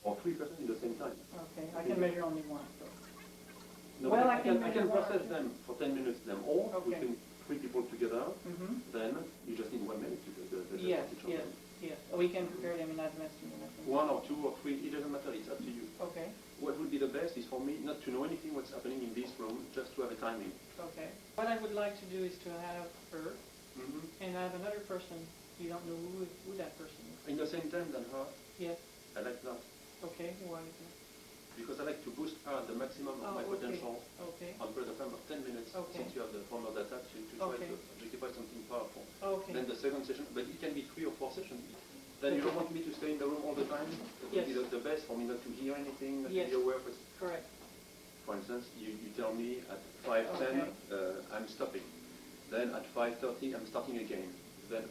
or 3% in the same time. Okay, I can measure only one. So. No, well, I can process them for 10 minutes, them all, putting 3 people together, then you just need 1 minute to do the yes, each yes, of them. yes. We can prepare them in advance. 1 or 2 or 3, it doesn't matter, it's up to you. Okay. What would be the best is for me not to know anything what's happening in this room, just to have a timing. Okay. What I would like to do is to have her and have another person. You don't know who that person is. In the same time than her? Yes. I like that. Okay, why is that? Because I like to boost her at the maximum of my potential on a period of time of 10 minutes since you have the formal data to try to objectify something powerful. Okay. Then the second session, but it can be 3 or 4 sessions. Then you don't want me to stay in the room all the time? It would be the best for me not to hear anything, not to be aware of it. Correct. For instance, you tell me at 5:10 I'm stopping. Then at 5:30 I'm starting again. Then.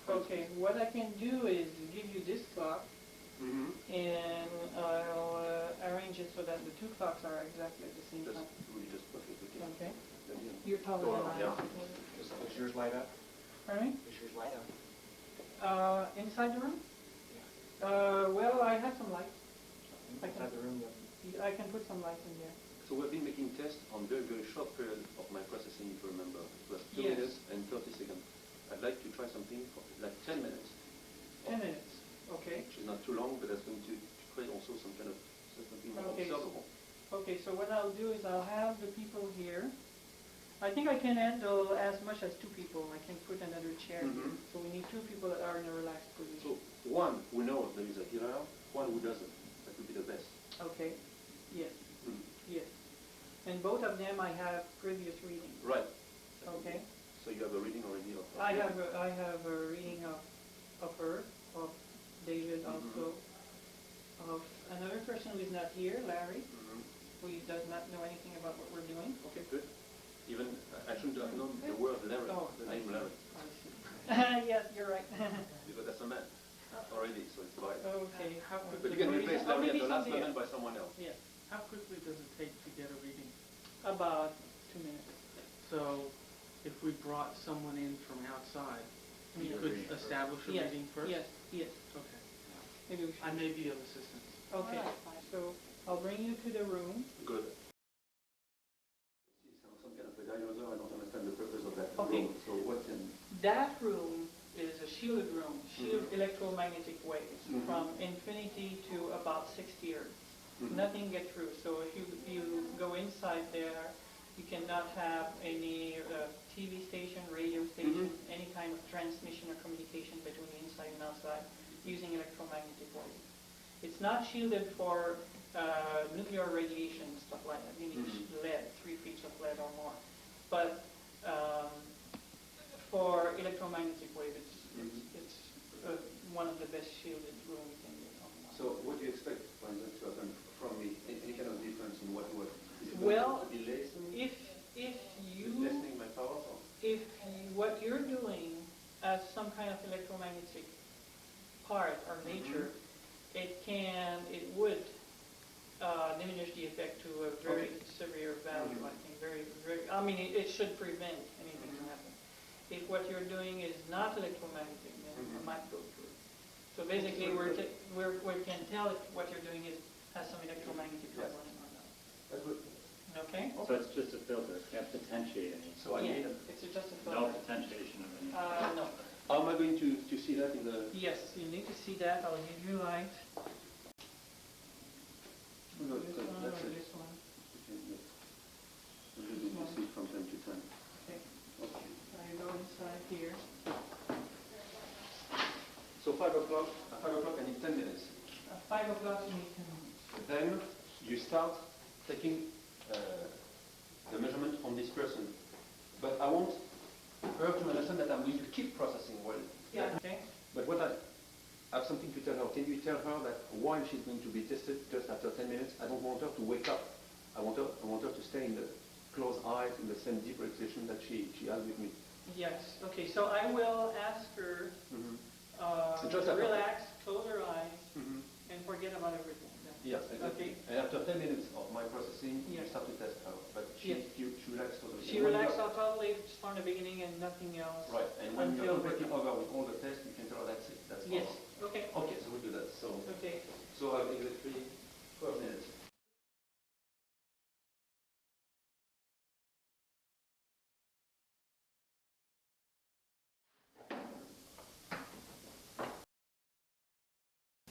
Okay, what I can do is give you this clock, and I'll arrange it so that the 2 clocks are exactly at the same time. Really just perfect. Okay. You're taller than I am. Is yours light up? Pardon me? Is yours light up? Inside the room? Well, I have some lights. Inside the room? I can put some lights in there. So we've been making tests on very, very short period of my processing, if you remember. It was 2 minutes and 30 seconds. I'd like to try something for like 10 minutes. 10 minutes, okay. Which is not too long, but that's going to create also some kind of something more observable. Okay, so what I'll do is I'll have the people here. I think I can handle as much as 2 people. I can put another chair here. So we need 2 people that are in a relaxed position. So one who knows there is a healer, one who doesn't. That would be the best. Okay, yes, yes. And both of them I have previous readings. Right. Okay. So you have a reading already of her? I have a reading of her, of David also, of another person who is not here, Larry, who does not know anything about what we're doing. Okay, good. Even, I shouldn't have known the word Larry, the name Larry. Yes, you're right. Because that's a man already, so it's right. Okay. But you can replace Larry at the last moment by someone else. Yes. How quickly does it take to get a reading? About 2 minutes. So, if we brought someone in from outside, we could establish a reading first? Yes, yes. Okay. Maybe we should. I may be of assistance. Okay, so I'll bring you to the room. Good. Some kind of a dinosaur, I don't understand the purpose of that room. So what can... That room is a shielded room, shielded electromagnetic waves from infinity to about 60 Hertz. Nothing gets through. So if you go inside there, you cannot have any TV station, radio station, any kind of transmission or communication between the inside and outside using electromagnetic waves. It's not shielded for nuclear radiation, stuff like that. You need lead, 3 feet of lead or more. But for electromagnetic waves, it's one of the best shielded rooms you can get. So what do you expect, for instance, to happen from me? Any kind of difference in what is it well, to be less? if you lessening my powers? Or? If what you're doing as some kind of electromagnetic part or nature, it would diminish the effect to a very severe value. I think very. I mean, it should prevent anything from happening. If what you're doing is not electromagnetic, then it might go through. So basically, we can tell if what you're doing has some electromagnetic level in or not. That's good. Okay. So it's just a filter. You can't potentiate any. So I need it's just a filter. No potentiation of any. No. How am I going to see that in the... Yes, you need to see that. I'll give you light. No, This one or that's it. this one. You need to see it from time to time. Okay. Okay. So you go inside here. So 5 o'clock, at 5 o'clock I need 10 minutes. At 5 o'clock you need 10 minutes. Then you start taking the measurement on this person. But I want her to understand that I'm going to keep processing well. Yeah. Okay. But what I have something to tell her. Can you tell her that while she's going to be tested, just after 10 minutes, I don't want her to wake up. I want her to stay in the closed eyes, in the same deep relaxation that she has with me. Yes. Okay. So I will ask her just to relax, close her eyes, and forget about everything. Yes, exactly. Okay. And after 10 minutes of my processing, you start to test her. But she relaxes totally. She relaxes totally from the beginning and nothing else. Right. And when you're completely over with all the tests, you can tell her that's it. That's all. Yes. Okay. Okay, so we'll do that. So, Okay. so exactly 12 minutes.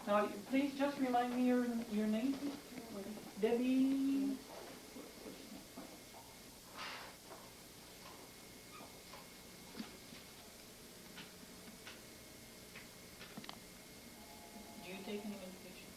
Now, please just remind me your name, please. Debbie. Do you take any medication?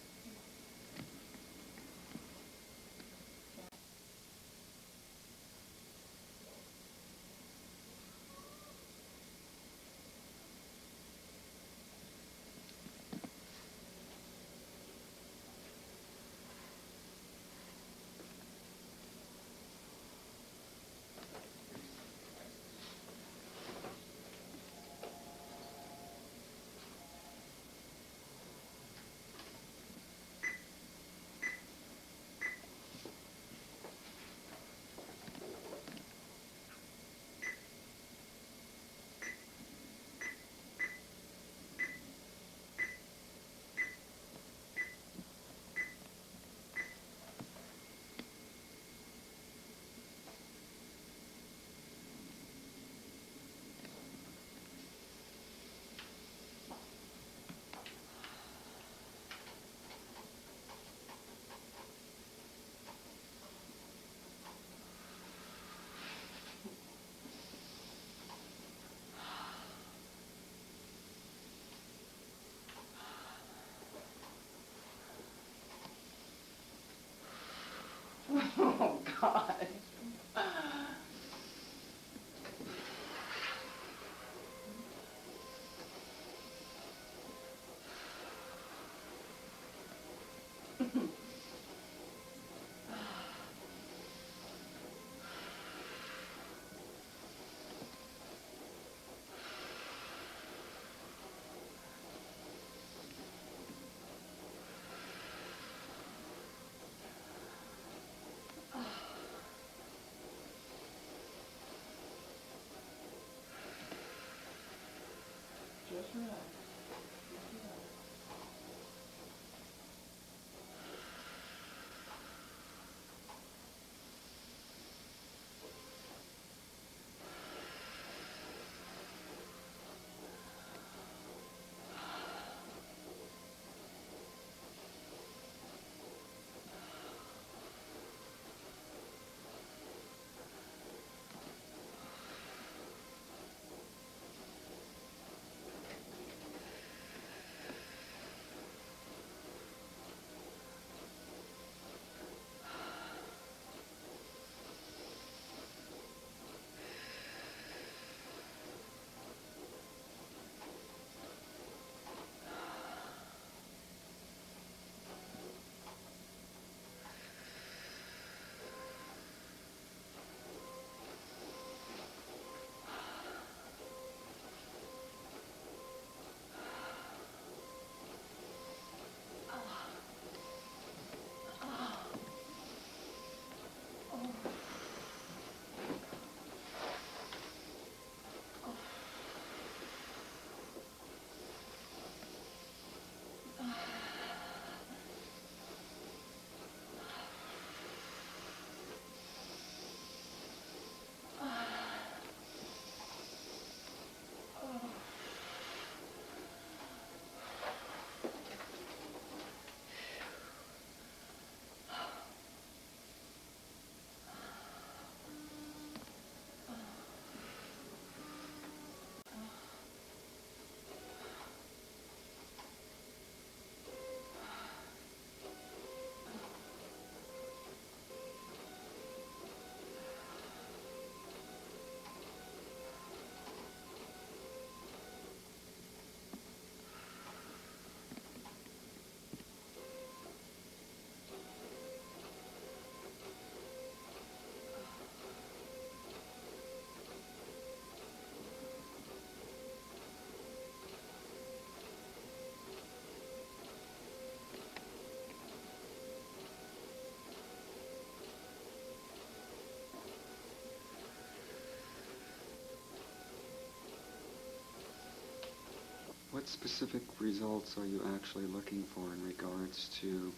what specific results are you actually looking for in regards to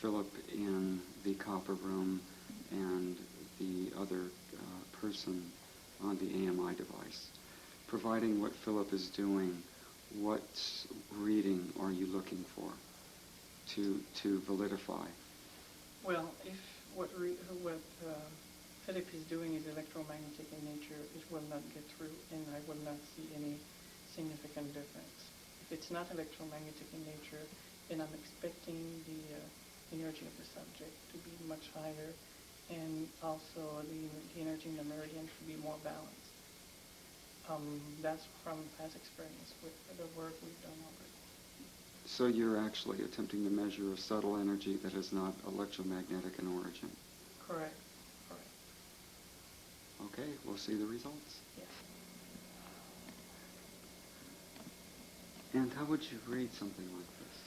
Philip in the copper room and the other person on the AMI device? Providing what Philip is doing, what reading are you looking for to validify? Well, if what Philip is doing is electromagnetic in nature, it will not get through, and I will not see any significant difference. If it's not electromagnetic in nature, then I'm expecting the energy of the subject to be much higher, and also the energy in the meridian to be more balanced. That's from past experience with the work we've done already. So you're actually attempting to measure a subtle energy that is not electromagnetic in origin? Correct. Correct. Okay, we'll see the results. Yes. And how would you read something like this?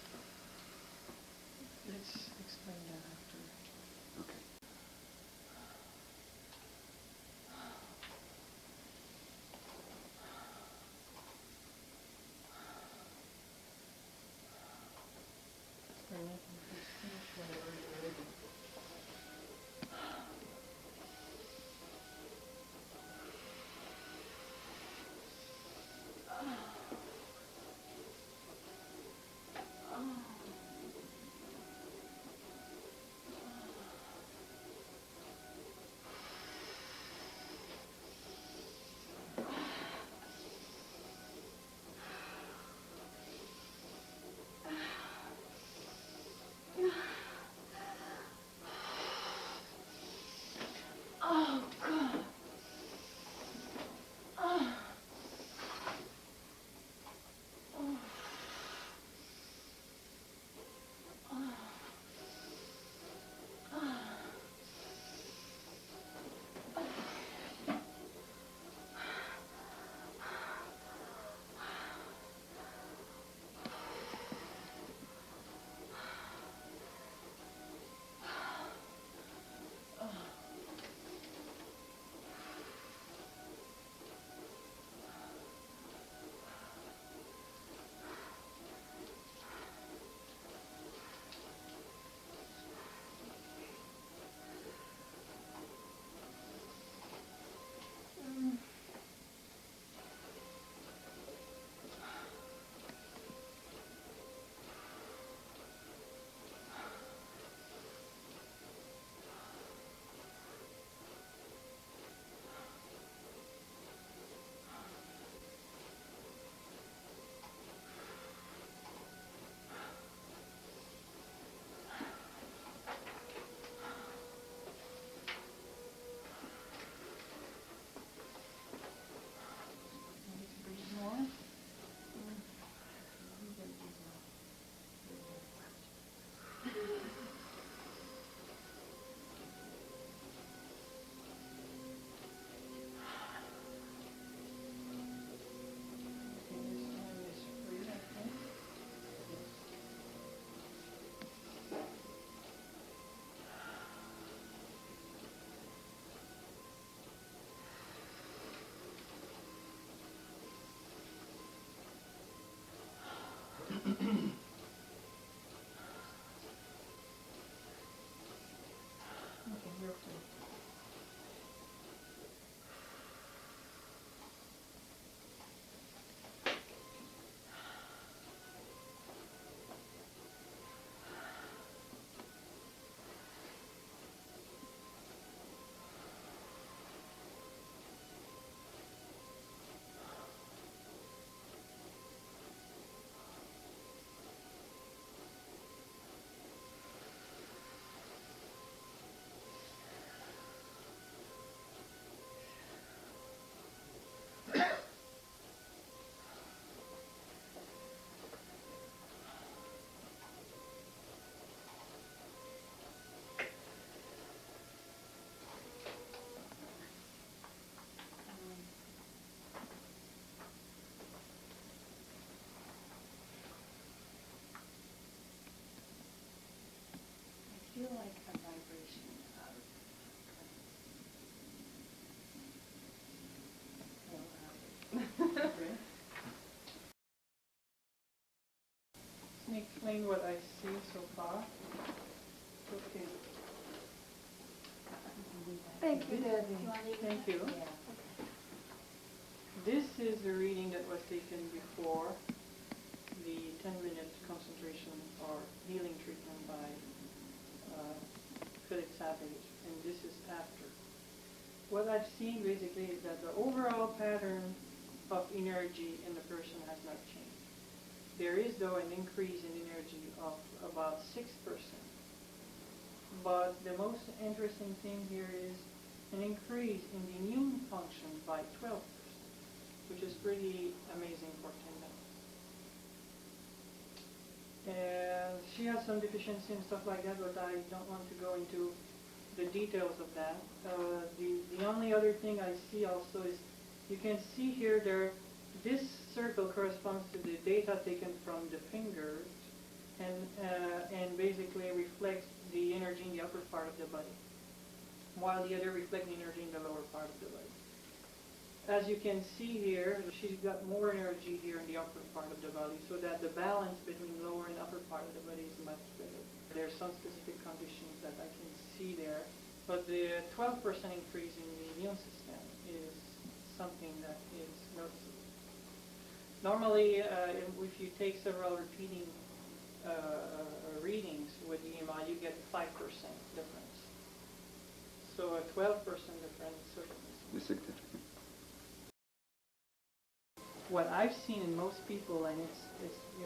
Let's explain that after. Okay. Oh, God. Oh. Oh. Oh. Feel like a vibration of explain what I see so far. Okay. Thank you, This- Debbie. Thank you. This is the reading that was taken before the 10-minute concentration or healing treatment by Philip Savage, and this is after. What I've seen basically is that the overall pattern of energy in the person has not changed. There is, though, an increase in energy of about 6%. But the most interesting thing here is an increase in the immune function by 12%, which is pretty amazing for 10 minutes. And she has some deficiency and stuff like that, but I don't want to go into the details of that. The only other thing I see also is, you can see here this circle corresponds to the data taken from the fingers and basically reflects the energy in the upper part of the body, while the other reflects the energy in the lower part of the body. As you can see here, she's got more energy here in the upper part of the body, so that the balance between lower and upper part of the body is much better. There are some specific conditions that I can see there, but the 12% increase in the immune system is something that is noticeable. Normally, if you take several repeating readings with EMI, you get 5% difference. So a 12% difference certainly Is significant. what I've seen in most people, and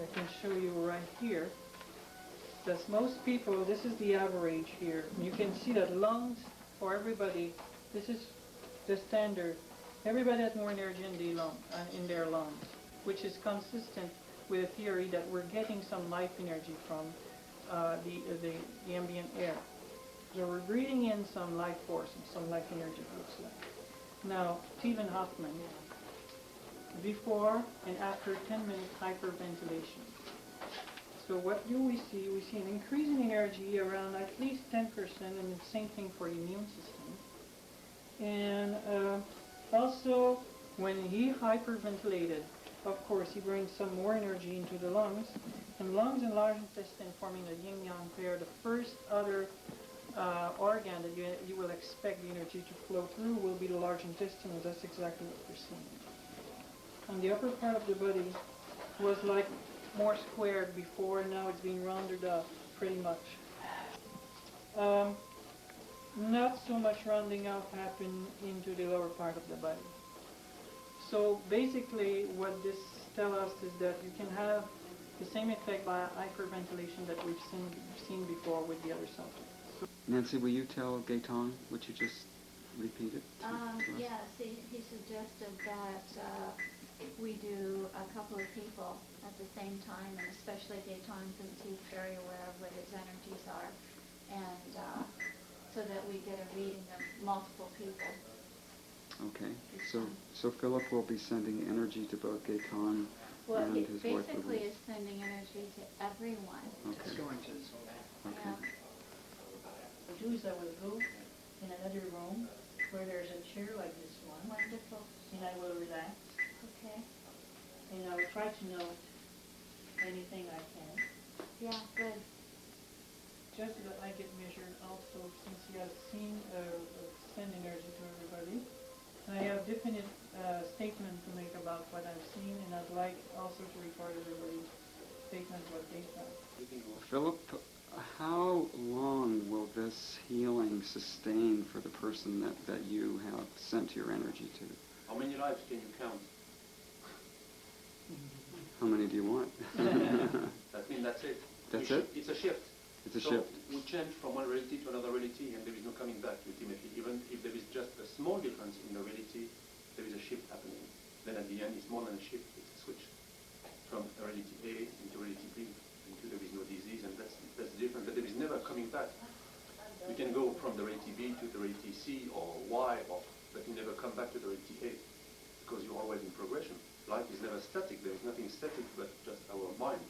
I can show you right here, that most people, this is the average here. You can see that lungs, for everybody, this is the standard. Everybody has more energy in their lungs, which is consistent with a theory that we're getting some life energy from the ambient air. So we're breathing in some life force, some life energy, it looks like. Now, Stephen Hoffman, before and after 10-minute hyperventilation. So what do we see? We see an increase in energy around at least 10%, and the same thing for the immune system. And also, when he hyperventilated, of course, he brings some more energy into the lungs. And lungs and large intestine forming a yin-yang pair, the first other organ that you will expect the energy to flow through will be the large intestine, and that's exactly what we're seeing. And the upper part of the body was like more squared before, and now it's being rounded up pretty much. Not so much rounding up happened into the lower part of the body. So basically what this tells us is that you can have the same effect by hyperventilation that we've seen before with the other subject. Nancy, will you tell Gaetan what you just repeated? Yes, he suggested that we do a couple of people at the same time, and especially Gaetan, since he's very aware of what his energies are, and so that we get a reading of multiple people. Okay, so Philip will be sending energy to both Gaetan and It his wife. basically is sending energy to everyone. Okay. It's going to the soul. Okay. Yeah. What I do is I will go in another room where there's a chair like this one, Wonderful. and I will relax, Okay. and I will try to note anything I can. Yeah, good. Just that I get measured also, since he has seen send energy to everybody. I have definite statement to make about what I've seen, and I'd like also to record everybody's statement what they found. Philip, how long will this healing sustain for the person that you have sent your energy to? How many lives can you count? How many do you want? That means that's it. That's it? It's a shift. It's a So shift. we change from one reality to another reality, and there is no coming back ultimately. Even if there is just a small difference in the reality, there is a shift happening. Then at the end, it's more than a shift, it's a switch. From reality A into reality B, into there is no disease, and that's different. But there is never coming back. You can go from the reality B to the reality C or Y, but you never come back to the reality A, because you're always in progression. Life is never static. There is nothing static but just our mind.